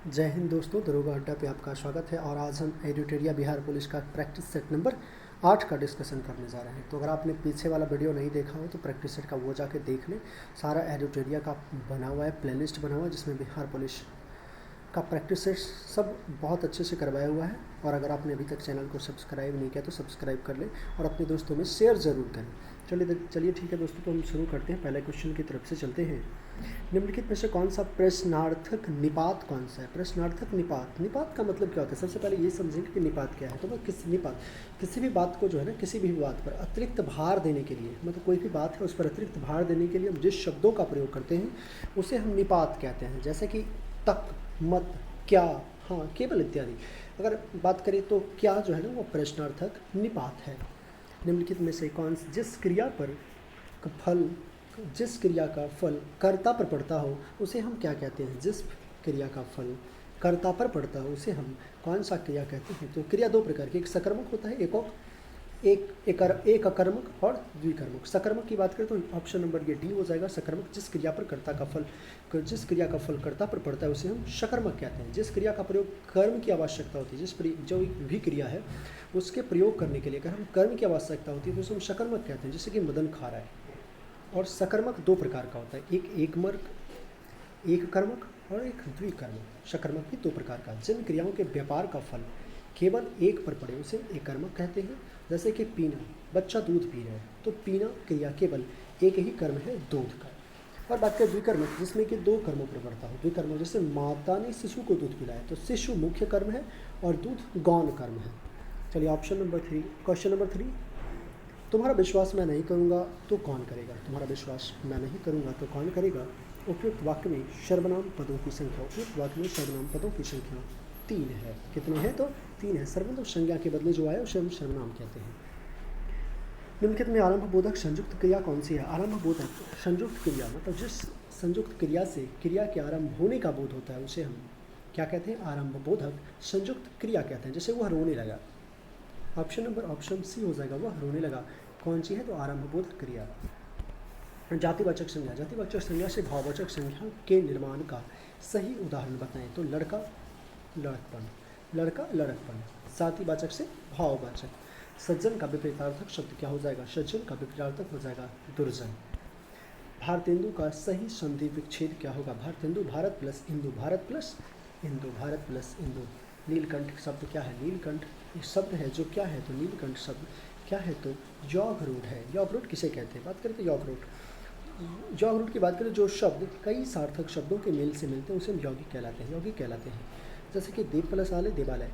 जय हिंद दोस्तों, दरोगा अड्डा पे आपका स्वागत है। और आज हम एडिटोरिया बिहार पुलिस का प्रैक्टिस सेट नंबर 8 का डिस्कशन करने जा रहे हैं। तो अगर आपने पीछे वाला वीडियो नहीं देखा हो तो प्रैक्टिस सेट का वो जाके देख लें। सारा एडिटोरिया का बना हुआ है, प्लेलिस्ट बना हुआ है जिसमें बिहार पुलिस का प्रैक्टिस सेट सब बहुत अच्छे से करवाया हुआ है। और अगर आपने अभी तक चैनल को सब्सक्राइब नहीं किया तो सब्सक्राइब कर लें और अपने दोस्तों में शेयर ज़रूर करें। चलिए ठीक है दोस्तों, तो हम शुरू करते हैं। पहले क्वेश्चन की तरफ से चलते हैं। निम्नलिखित में से कौन सा प्रश्नार्थक निपात कौन सा है? प्रश्नार्थक निपात, निपात का मतलब क्या होता है? सबसे पहले ये समझेंगे कि निपात क्या है। तो निपात किसी भी बात को जो है ना, किसी भी बात पर अतिरिक्त भार देने के लिए, मतलब कोई भी बात है उस पर अतिरिक्त भार देने के लिए हम जिस शब्दों का प्रयोग करते हैं उसे हम निपात कहते हैं। जैसे कि तक, मत, क्या, हाँ, केवल इत्यादि। अगर बात करें तो क्या जो है ना वो प्रश्नार्थक निपात है। निम्नलिखित में से कौन जिस क्रिया पर फल जिस क्रिया का फल कर्ता पर पड़ता हो उसे हम क्या कहते हैं? जिस क्रिया का फल कर्ता पर पड़ता हो उसे हम कौन सा क्रिया कहते हैं? तो क्रिया दो प्रकार की, एक सकर्मक होता है, एक अकर्मक और द्विकर्मक। सकर्मक की बात करें तो ऑप्शन नंबर ये डी हो जाएगा, सकर्मक। जिस क्रिया पर कर्ता का फल जिस क्रिया का फल कर्ता पर पड़ता है उसे हम सकर्मक कहते हैं। जिस क्रिया का प्रयोग कर्म की आवश्यकता होती है, जो भी क्रिया है उसके प्रयोग करने के लिए अगर हम कर्म की आवश्यकता होती है तो उसे हम सकर्मक कहते हैं। जैसे कि मदन खा रहा है। और सकर्मक दो प्रकार का होता है, एक कर्मक और एक द्विकर्मक। सकर्मक भी दो प्रकार का। जिन क्रियाओं के व्यापार का फल केवल एक पर पड़े उसे एक कर्मक कहते हैं। जैसे कि पीना, बच्चा दूध पी रहा है तो पीना क्रिया केवल एक ही कर्म है, दूध का। और बात करें द्विकर्मक, जिसमें कि दो कर्मों पर पड़ता हो। द्विकर्मक जैसे माता ने शिशु को दूध पिलाया तो शिशु मुख्य कर्म है और दूध गौण कर्म है। चलिए क्वेश्चन नंबर 3। तुम्हारा विश्वास मैं नहीं करूँगा तो कौन करेगा? तुम्हारा विश्वास मैं नहीं करूँगा तो कौन करेगा? उपयुक्त वाक्य में सर्वनाम पदों की संख्या, उपयुक्त वाक्य में सर्वनाम पदों की संख्या 3 है। कितने हैं? तो 3 है। सर्वनाम संज्ञा के बदले जो आया उसे हम सर्वनाम कहते हैं। निम्नलिखित में आरंभ बोधक संयुक्त क्रिया कौन सी है? आरंभ बोधक संयुक्त क्रिया मतलब जिस संयुक्त क्रिया से क्रिया के आरंभ होने का बोध होता है उसे हम क्या कहते हैं? आरंभ बोधक संयुक्त क्रिया कहते हैं। जैसे वह रोने लगा, ऑप्शन सी हो जाएगा, वह रोने लगा। कौन सी है? तो आरंभ बोधक क्रिया। जातिवाचक संज्ञा, जातिवाचक संज्ञा से भाववाचक संज्ञा के निर्माण का सही उदाहरण बताएं। तो लड़का, लड़कपन, लड़का, लड़कपन। जातिवाचक से भाववाचक। सज्जन का विपरीतार्थक शब्द क्या हो जाएगा? सज्जन का विपरीतार्थक हो जाएगा दुर्जन। भारतेंदु का सही संधि विच्छेद क्या होगा? Bharatendu, Bharat plus Indu, Bharat plus Indu, Bharat plus Indu. Neelkanth शब्द क्या है? नीलकंठ एक शब्द है जो क्या है? तो नीलकंठ शब्द क्या है? तो यॉगरूट है। यॉगरूट किसे कहते हैं? बात करें तो यॉगरूट की बात करें, जो शब्द कई सार्थक शब्दों के मेल से मिलते हैं उसे हम यौगिक कहलाते हैं। जैसे कि देव प्लस आलय, देवालय,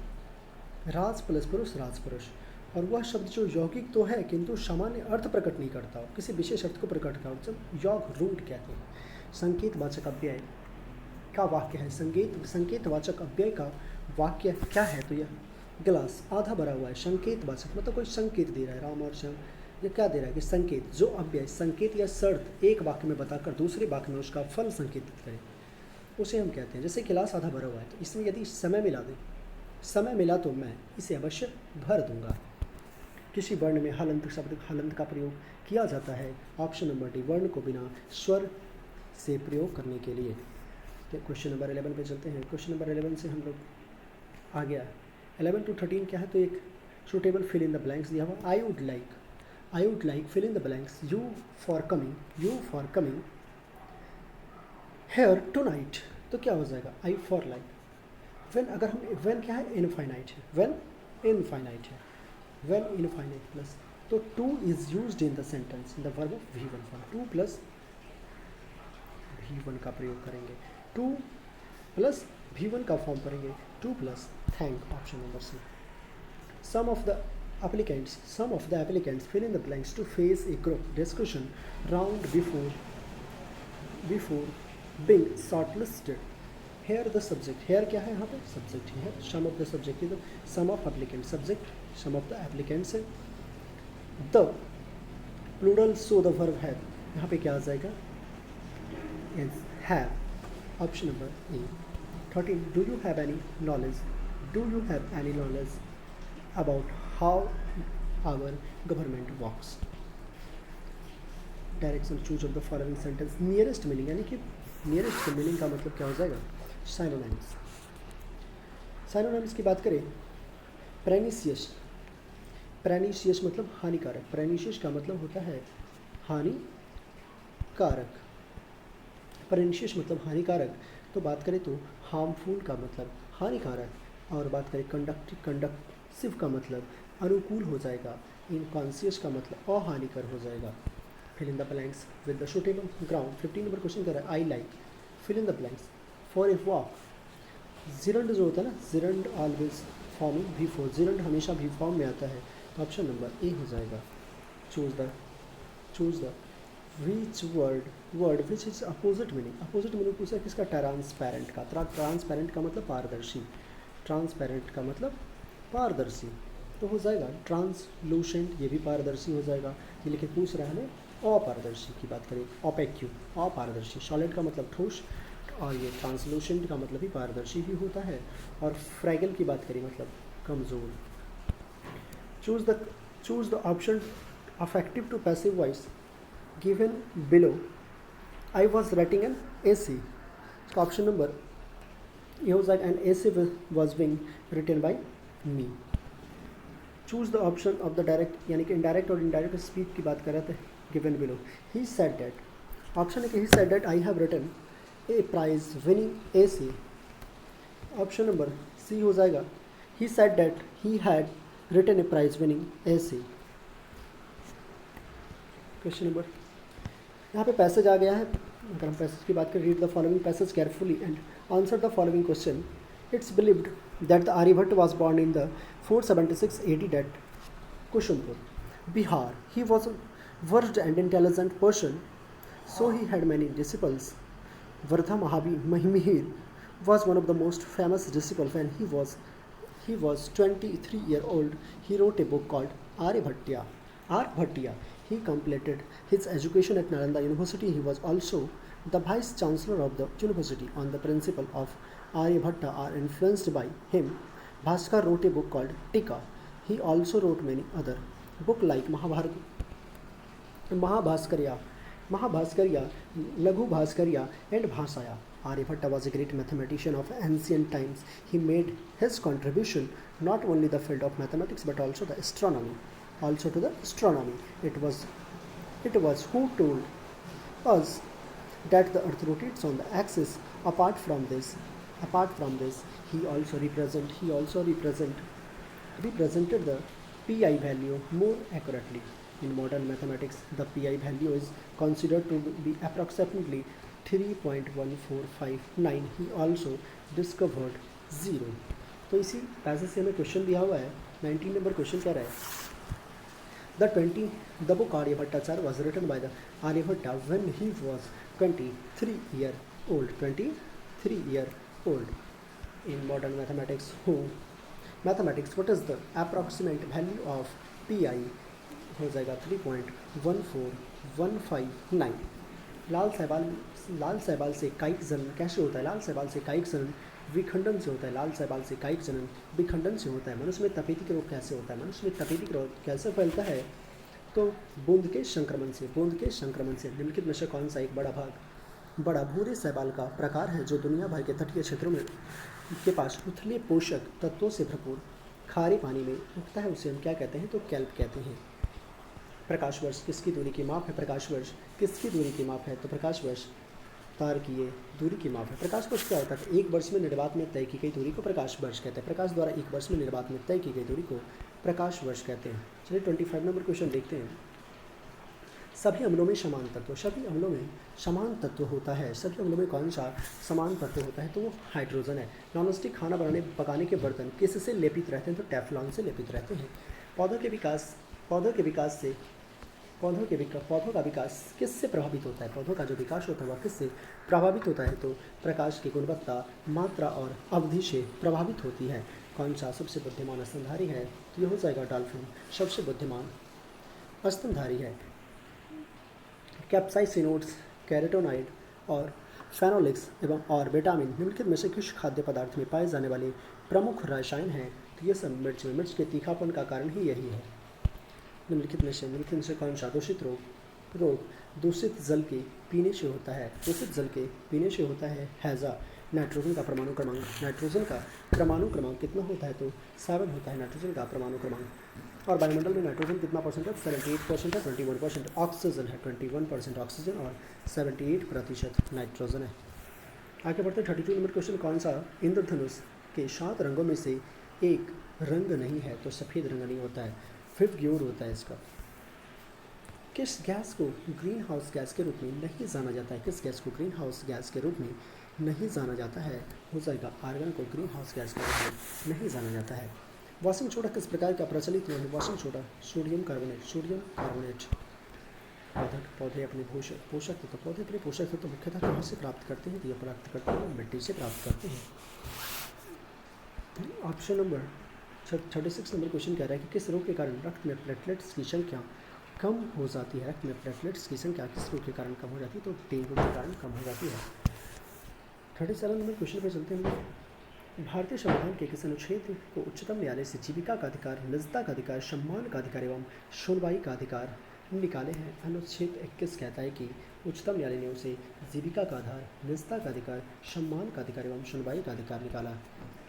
राज प्लस पुरुष, राजपुरुष। और वह शब्द जो यौगिक तो है किंतु सामान्य अर्थ प्रकट नहीं करता हो, किसी विशेष अर्थ को प्रकट करता हो, जब यॉगरूट कहते हैं। संकेतवाचक अव्यय का वाक्य है, संकेतवाचक अव्यय का वाक्य क्या है? तो यह गिलास आधा भरा हुआ है। संकेतवाचक मतलब कोई संकेत दे रहा है, राम और श्याम, ये क्या दे रहा है कि संकेत। जो अव्यय संकेत या शर्त एक वाक्य में बताकर दूसरे वाक्य में उसका फल संकेतित करे उसे हम कहते हैं। जैसे गिलास आधा भरा हुआ है तो इसमें यदि समय मिला तो मैं इसे अवश्य भर दूंगा। किसी वर्ण में हलंत शब्द हलंत का प्रयोग किया जाता है। ऑप्शन नंबर डी, वर्ण को बिना स्वर से प्रयोग करने के लिए। क्वेश्चन नंबर 11 पे चलते हैं। क्वेश्चन नंबर 11 से हम लोग आ गया 11 to 13 क्या है? तो एक suitable fill in the blanks दिया हुआ। I would like fill in the blanks you for coming here tonight. तो क्या हो जाएगा? I for like. व्हेन, अगर हम व्हेन क्या है? इनफाइनाइट है। व्हेन इनफाइनाइट प्लस तो two is used in the sentence in the verb of V1 form. Two plus V1 का प्रयोग करेंगे, टू प्लस V1 का फॉर्म करेंगे, to plus thank. Option number C. Some of the applicants fill in the blanks to face a group discussion round before being shortlisted. Here the subject, here क्या है? यहाँ पे subject ही है। Some of the subject is the sum of applicants, subject some of the applicants है। The plural so the verb have, यहाँ पे क्या आ जाएगा? Is have. Option number E। 13. Do you have any knowledge about how our government works? Direction choose of the following sentence. Nearest meaning यानी कि nearest meaning का मतलब क्या हो जाएगा? साइनोनिम्स। साइनोनिम्स की बात करें, प्रेनिशियस, प्रेनिशियस मतलब हानिकारक, प्रेनिशियस का मतलब होता है हानिकारक, प्रेनिशियस मतलब हानिकारक। तो बात करें तो हार्मफुल का मतलब हानिकारक, और बात करें कंडक्टिव का मतलब अनुकूल हो जाएगा, इनकॉन्शियस का मतलब अहानिकर हो जाएगा। Fill in the blanks with the suitable ground. 15 number question कर रहा है, I like fill in the blanks for a walk. Gerund जो होता है ना, जिरंड ऑलवेज फॉर्मिंग भी फोर, जिरंड हमेशा भी फॉर्म में आता है, तो ऑप्शन नंबर ए हो जाएगा। Choose the which word which is opposite meaning पूछा किसका, ट्रांसपेरेंट का। ट्रांसपेरेंट का मतलब पारदर्शी, ट्रांसपेरेंट का मतलब पारदर्शी, तो हो जाएगा ट्रांसलूसेंट, ये भी पारदर्शी हो जाएगा। ये लेकिन पूछ रहा है हमें अपारदर्शी की बात करें, ओपेक्यू अपारदर्शी, सॉलिड का मतलब ठोस, और ये ट्रांसलूसेंट का मतलब भी पारदर्शी ही होता है। और फ्रैगल की बात करें मतलब कमज़ोर। Choose the option affective to passive voice given below. I was writing an AC, इसका ऑप्शन नंबर ये हो जाएगा, an AC was being written by me. Choose the option of the direct, यानी कि इनडायरेक्ट और इनडायरेक्ट स्पीच की बात कर रहे थे, given below. He said that, option है कि he said that I have written a prize winning AC, option number C हो जाएगा, he said that he had written a prize winning AC। Question number, यहाँ पे passage आ गया है, अगर हम पैसेज की बात करें, read the following passage carefully and answer the following question. It's believed that the Aryabhata was born in the 476 AD at Kushumpur, Bihar. He was a versed and intelligent person, so he had many disciples. Vardha Mahimihir was one of the most famous disciples. When he was 23-year-old, he wrote a book called Aryabhatiya. He completed his education at Nalanda University. He was also the vice chancellor of the university. On the principle of Aryabhatta are influenced by him, Bhaskar wrote a book called Tika. He also wrote many other books like Mahabhaskarya, Laghu Bhaskarya, and Bhasaya. Aryabhatta was a great mathematician of ancient times. He made his contribution not only the field of mathematics but also to the astronomy. It was who told us that the earth rotates on the axis. Apart from this, he also represented the pi value more accurately. In modern mathematics, the pi value is considered to be approximately 3.1459. He also discovered zero. तो इसी passage से हमें question दिया हुआ है, 19 number question कह रहा है, the book Aryabhattacharya was written by the Aryabhatta when he was 23 year old. In modern mathematics, what is the approximate value of pi? हो जाएगा 3.14159. लाल शैवाल से कायिक जनन कैसे होता है? लाल शैवाल से कायिक जनन विखंडन से होता है। लाल शैवाल से कायिक जनन विखंडन से होता है। मनुष्य में तपेदिक रोग कैसे होता है? मनुष्य में तपेदिक रोग कैसे फैलता है? तो बूंद के संक्रमण से। निम्नलिखित में से कौन सा एक बड़ा भूरे शैवाल का प्रकार है जो दुनिया भर के तटीय क्षेत्रों में के पास उथले पोषक तत्वों से भरपूर खारे पानी में उगता है? उसे हम क्या कहते हैं? तो कैल्प कहते हैं। प्रकाश वर्ष किसकी दूरी की माप है? प्रकाश वर्ष किसकी दूरी की माप है? तो प्रकाश वर्ष तारकीय दूरी की माप है। प्रकाश वर्ष क्या होता है? एक वर्ष में निर्वात में तय की गई दूरी को प्रकाश वर्ष कहते हैं। प्रकाश द्वारा एक वर्ष में निर्वात में तय की गई दूरी को प्रकाश वर्ष कहते हैं। चलिए 25 नंबर क्वेश्चन देखते हैं। सभी अम्लों में समान तत्व होता है। सभी अम्लों में कौन सा समान तत्व होता है? तो वो हाइड्रोजन है। नॉनस्टिक खाना पकाने के बर्तन किससे लेपित रहते हैं? तो टेफ्लॉन से लेपित रहते हैं। पौधों का विकास किससे प्रभावित होता है? पौधों का जो विकास होता है वह किससे प्रभावित होता है? तो प्रकाश की गुणवत्ता, मात्रा और अवधि से प्रभावित होती है। कौन सा सबसे बुद्धिमान स्तनधारी है? तो ये हो जाएगा डॉल्फिन सबसे बुद्धिमान स्तनधारी है। कैप्साइसिनोड्स, कैरोटीनॉइड और फेनोलिक्स और विटामिन निम्नलिखित में से किस खाद्य पदार्थ में पाए जाने वाले प्रमुख रसायन हैं? तो ये सब मिर्च के तीखापन का कारण ही यही है। निम्नलिखित में से कौन सा दूषित जल के पीने से होता है? हैजा। नाइट्रोजन का परमाणु क्रमांक, नाइट्रोजन का परमाणु क्रमांक कितना होता है? तो 7 होता है नाइट्रोजन का परमाणु क्रमांक। और वायुमंडल में नाइट्रोजन कितना परसेंट है? 78% है, 21% ऑक्सीजन है, 21% ऑक्सीजन और 78% नाइट्रोजन है। आगे बढ़ते 32 नंबर क्वेश्चन, कौन सा इंद्रधनुष के 7 रंगों में से एक रंग नहीं है? तो सफ़ेद रंग नहीं होता है, 5th ग्योर होता है इसका। किस गैस को ग्रीन हाउस गैस के रूप में नहीं जाना जाता है? किस गैस को ग्रीन हाउस गैस के रूप में नहीं जाना जाता है? हो जाएगा आर्गन को ग्रीन हाउस गैस के रूप में नहीं जाना जाता है। वॉशिंग सोडा किस प्रकार का प्रचलित है? Washing soda sodium carbonate, sodium carbonate. पौधे अपने पोषक तत्व, पौधे अपने पोषक तत्व मुख्यतः कहाँ से प्राप्त करते हैं? तो ये प्राप्त करते हैं मिट्टी से प्राप्त करते हैं। ऑप्शन नंबर 36 नंबर क्वेश्चन कह रहा है कि किस रोग के कारण रक्त में प्लेटलेट्स की संख्या कम हो जाती है? रक्त में प्लेटलेट्स की संख्या किस रोग के कारण कम हो जाती है? तो डेंगू के कारण कम हो जाती है। 37 नंबर क्वेश्चन पर चलते हैं। भारतीय संविधान के किस अनुच्छेद को उच्चतम न्यायालय से जीविका का अधिकार, निजता का अधिकार, सम्मान का अधिकार एवं सुनवाई का अधिकार निकाले हैं? अनुच्छेद 21 कहता है कि उच्चतम न्यायालय ने उसे जीविका का आधार, निजता का अधिकार, सम्मान का अधिकार एवं सुनवाई का अधिकार निकाला।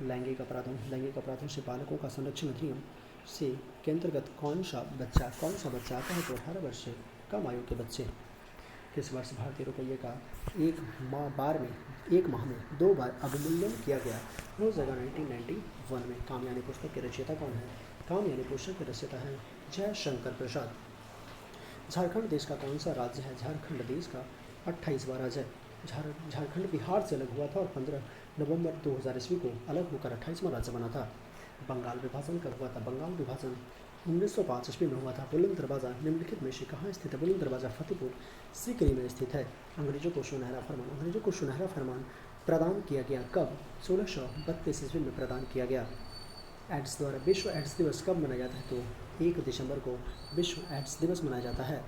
लैंगिक अपराधों से बालकों का संरक्षण अधिनियम से के अंतर्गत कौन सा बच्चा आता है? तो 18 वर्ष से कम आयु के बच्चे। किस वर्ष भारतीय रुपये का एक माह में 2 बार अवमूल्यन किया गया? हो जाएगा 1991 में। कामयानी पुस्तक के रचयिता कौन है? कामयानी पुस्तक के रचयिता है जयशंकर प्रसाद। झारखंड देश का कौन सा राज्य है? झारखंड देश का 28वां राज्य है। झारखंड बिहार से अलग हुआ था और 15 नवंबर 2000 ईस्वी को अलग होकर 28वां राज्य बना था। बंगाल विभाजन कब हुआ था? बंगाल विभाजन 1905 ईस्वी में हुआ था। बुलंद दरवाज़ा निम्नलिखित में से कहाँ स्थित है? बुलंद दरवाज़ा फतेहपुर सीकरी में स्थित है। अंग्रेजों को सुनहरा फरमान प्रदान किया गया कब? 1632 ईस्वी में प्रदान किया गया। एड्स द्वारा विश्व एड्स दिवस कब मनाया जाता है? तो 1 दिसंबर को विश्व एड्स दिवस मनाया जाता है।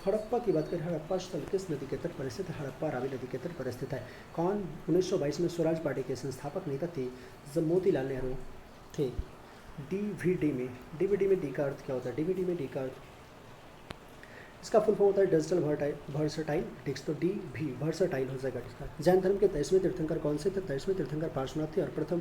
हड़प्पा की बात करें, हड़प्पा स्थल किस नदी के तट पर स्थित है? हड़प्पा रावी नदी के तट पर स्थित है। कौन 1922 में स्वराज पार्टी के संस्थापक नेता थे? जब मोतीलाल नेहरू थे। डीवीडी में डी का अर्थ क्या होता है? डीवीडी में डी का अर्थ, इसका फुल फॉर्म होता है डिजिटल वर्सटाइल डिस्क, तो DV वर्सटाइल हो जाएगा इसका। जैन धर्म के 23वें तीर्थंकर कौन से थे? 23वें तीर्थंकर पार्श्वनाथ थे और प्रथम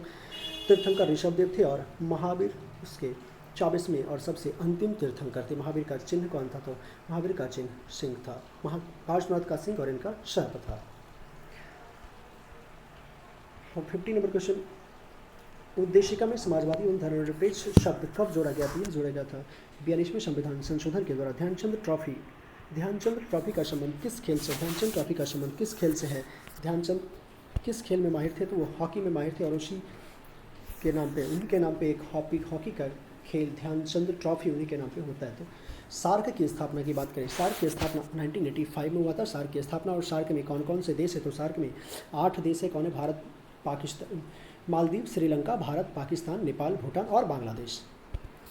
तीर्थंकर ऋषभदेव थे और महावीर उसके 24वें और सबसे अंतिम तीर्थंकर थे। महावीर का चिन्ह कौन था? तो महावीर का चिन्ह सिंह था, पार्श्वनाथ का सिंह और इनका सर्प था। 50 नंबर क्वेश्चन, उद्देशिका में समाजवादी एवं धर्मनिरपेक्ष शब्द कब जोड़ा गया था? ये जोड़ा गया था 42वें संविधान संशोधन के द्वारा। ध्यानचंद ट्रॉफी का संबंध किस खेल से? ध्यानचंद ट्रॉफी का संबंध किस खेल से है? ध्यानचंद किस खेल में माहिर थे? तो वो हॉकी में माहिर थे और उन्हीं के नाम पे एक हॉकी का खेल ध्यानचंद ट्रॉफी उन्हीं के नाम पे होता है। तो सार्क की स्थापना की बात करें, सार्क की स्थापना 1985 में हुआ था। सार्क की स्थापना, और सार्क में कौन कौन से देश है? तो सार्क में 8 देश है। कौन है? भारत, पाकिस्तान, मालदीव, श्रीलंका, भारत, पाकिस्तान, नेपाल, भूटान और बांग्लादेश।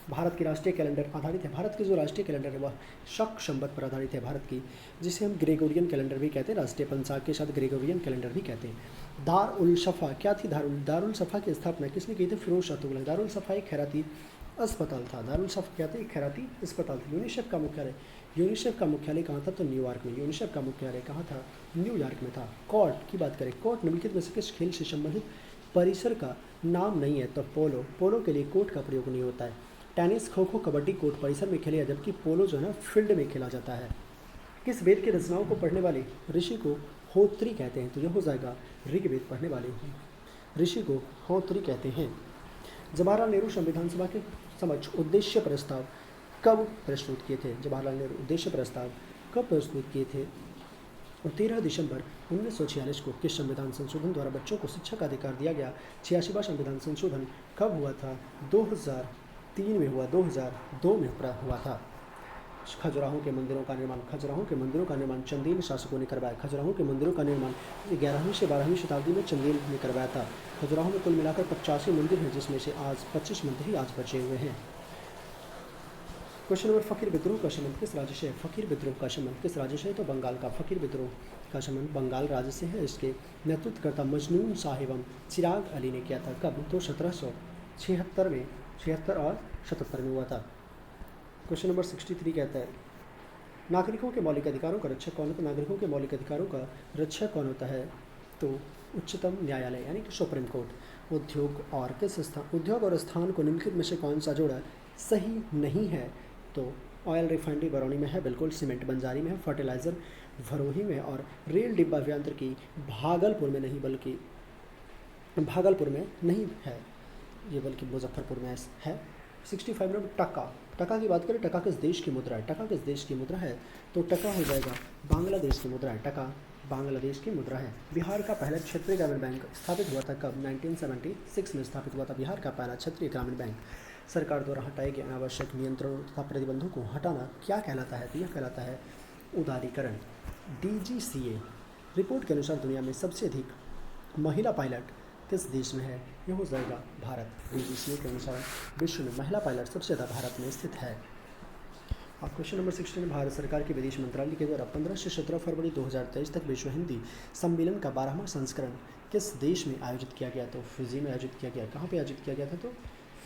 भारत की राष्ट्रीय कैलेंडर आधारित है, भारत की जो राष्ट्रीय कैलेंडर है वह शक संवत पर आधारित है भारत की, जिसे हम ग्रेगोरियन कैलेंडर भी कहते हैं। राष्ट्रीय पंचांग के साथ ग्रेगोरियन कैलेंडर भी कहते हैं। दारुल सफ़ा क्या थी? दारुल सफ़ा की स्थापना किसने की थी? फिरोज शाह तुगलक। दारुल सफ़ा एक खैराती अस्पताल था। दारुल सफ़ा क्या था? एक खैराती अस्पताल था। यूनिसेफ का मुख्यालय कहाँ था? तो न्यूयॉर्क में। यूनिसेफ का मुख्यालय कहाँ था? न्यूयॉर्क में था। कोर्ट की बात करें, कोर्ट निम्नलिखित में से किस खेल से संबंधित परिसर का नाम नहीं है? तो पोलो के लिए कोर्ट का प्रयोग नहीं होता है। टेनिस, खो खो, कबड्डी कोर्ट परिसर में खेले, जबकि पोलो जो है ना फील्ड में खेला जाता है। किस वेद की रचनाओं को पढ़ने वाले ऋषि को होत्री कहते हैं? तो यह हो जाएगा ऋग्वेद पढ़ने वाले ऋषि को होत्री कहते हैं। जवाहरलाल नेहरू संविधान सभा के समक्ष उद्देश्य प्रस्ताव कब प्रस्तुत किए थे? जवाहरलाल नेहरू उद्देश्य प्रस्ताव कब प्रस्तुत किए थे? और 13 दिसंबर 1946 को किस संविधान संशोधन द्वारा बच्चों को शिक्षा का अधिकार दिया गया? 86वां संविधान संशोधन कब हुआ था? 2003 में हुआ, 2002 में हुआ था। खजुराहो के मंदिरों का निर्माण चंदेल शासकों ने करवाया। खजुराहो के मंदिरों का निर्माण 11वीं से 12वीं शताब्दी में चंदेल ने करवाया था। खजुराहो में कुल मिलाकर 85 मंदिर हैं, जिसमें से आज 25 मंदिर ही आज बचे हुए हैं। क्वेश्चन नंबर, फकीर विद्रोह का संबंध किस राज्य से है? फकीर विद्रोह का संबंध किस राज्य से है? तो बंगाल का। फकीर विद्रोह का संबंध बंगाल राज्य से है। इसके नेतृत्वकर्ता मजनून शाह एवं चिराग अली ने किया था। कब? तो 1776 में, 76 और 77 में हुआ था। क्वेश्चन नंबर 63 कहता है, नागरिकों के मौलिक अधिकारों का रक्षक कौन होता है? नागरिकों के मौलिक अधिकारों का रक्षक कौन होता है? तो उच्चतम न्यायालय यानी कि सुप्रीम कोर्ट। उद्योग और स्थान को निम्नलिखित में से कौन सा जोड़ा सही नहीं है? तो ऑयल रिफाइनरी बरौनी में है बिल्कुल, सीमेंट बंजारी में है, फर्टिलाइज़र भरोही में, और रेल डिब्बा अभियांत्रिकी भागलपुर में नहीं है ये, बल्कि मुजफ्फरपुर में है। 65 नंबर टका की बात करें, टका किस देश की मुद्रा है? टका किस देश की मुद्रा है? तो टका हो जाएगा बांग्लादेश की मुद्रा है। टका बांग्लादेश की मुद्रा है। बिहार का पहला क्षेत्रीय ग्रामीण बैंक स्थापित हुआ था कब? 1976 में स्थापित हुआ था बिहार का पहला क्षेत्रीय ग्रामीण बैंक। सरकार द्वारा हटाए गए अनावश्यक नियंत्रणों तथा प्रतिबंधों को हटाना क्या कहलाता है? तो यह कहलाता है उदारीकरण। DGCA रिपोर्ट के अनुसार दुनिया में सबसे अधिक महिला पायलट किस देश में है? यह हो जाएगा भारत। DGCA के अनुसार विश्व में महिला पायलट सबसे ज़्यादा भारत में स्थित है। अब क्वेश्चन नंबर 16, भारत सरकार के विदेश मंत्रालय के द्वारा 15 से 17 फरवरी 2023 तक विश्व हिंदी सम्मेलन का 12वां संस्करण किस देश में आयोजित किया गया? तो फिजी में आयोजित किया गया। कहाँ पे आयोजित किया गया था? तो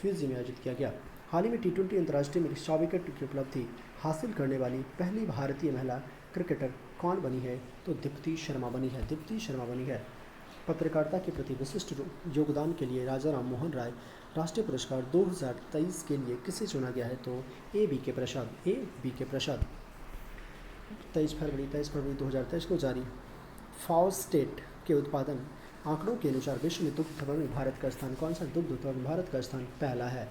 फिजी में आयोजित किया गया। हाल ही में T20 अंतर्राष्ट्रीय में 100 विकेट की उपलब्धि हासिल करने वाली पहली भारतीय महिला क्रिकेटर कौन बनी है? तो दीप्ति शर्मा बनी है। पत्रकारिता के प्रति विशिष्ट योगदान के लिए राजा राम मोहन राय राष्ट्रीय पुरस्कार 2023 के लिए किसे चुना गया है? तो A.B. के प्रसाद 23 फरवरी 2023 को जारी फाउस्टेट के उत्पादन आंकड़ों के अनुसार विश्व में दुग्ध उत्पादन में भारत का स्थान कौन सा? दुग्ध उत्पादन भारत का स्थान पहला है।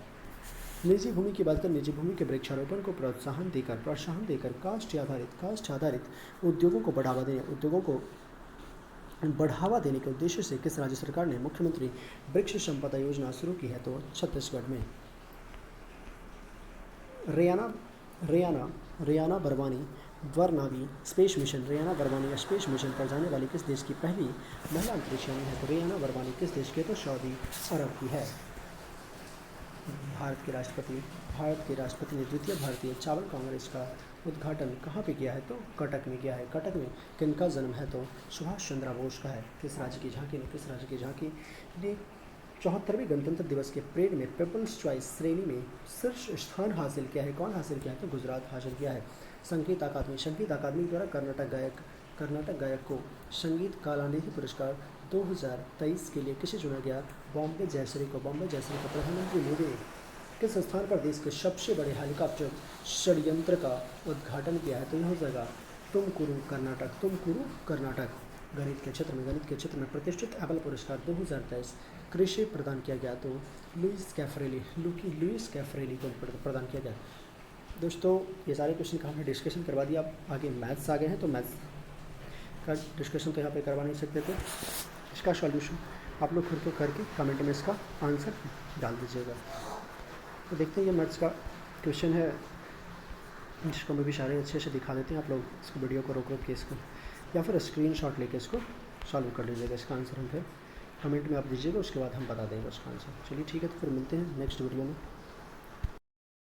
निजी भूमि की बात करें, निजी भूमि के वृक्षारोपण को प्रोत्साहन देकर काष्ठ आधारित उद्योगों को बढ़ावा देने के उद्देश्य से किस राज्य सरकार ने मुख्यमंत्री वृक्ष संपदा योजना शुरू की है? तो छत्तीसगढ़ में। रेयाना बरवानी वर्नावी स्पेस मिशन पर जाने वाली किस देश की पहली महिला अंतरिक्षयात्री है? तो रेयाना बरवानी किस देश की? तो सऊदी अरब की है। भारत के राष्ट्रपति ने द्वितीय भारतीय चावल कांग्रेस का उद्घाटन कहाँ पे किया है? तो कटक में किया है। कटक में किनका जन्म है? तो सुभाष चंद्र बोस का है। किस राज्य की झांकी ने 74वें गणतंत्र दिवस के परेड में पीपल्स चॉइस श्रेणी में शीर्ष स्थान हासिल किया है? कौन हासिल किया है? तो गुजरात हासिल किया है। संगीत अकादमी द्वारा कर्नाटक गायक को संगीत कलानिधि पुरस्कार 2023 के लिए किसे चुना गया? बॉम्बे जयश्री को। प्रधानमंत्री मोदी ने किस स्थान पर देश के सबसे बड़े हेलीकॉप्टर षड्यंत्र का उद्घाटन किया है? तो यह हो जाएगा तुमकुरू कर्नाटक। गणित के क्षेत्र में प्रतिष्ठित एबल पुरस्कार 2023 कृषि प्रदान किया गया? तो लुइस कैफरेली को प्रदान किया गया। दोस्तों, ये सारे क्वेश्चन का हमने डिस्कशन करवा दिया। अब आगे मैथ्स आ गए हैं, तो मैथ्स का डिस्कशन तो यहाँ पे करवा नहीं सकते थे। इसका सॉल्यूशन आप लोग खुद को करके कमेंट में इसका आंसर डाल दीजिएगा। तो देखते हैं, ये मैथ्स का क्वेश्चन है जिसको मैं भी सारे अच्छे से दिखा देते हैं। आप लोग इसको वीडियो को रोक के इसको या फिर स्क्रीनशॉट लेके इसको सॉल्व कर लीजिएगा। इसका आंसर हम फिर कमेंट में आप दीजिएगा, उसके बाद हम बता देंगे उसका आंसर। चलिए ठीक है, तो फिर मिलते हैं नेक्स्ट वीडियो में।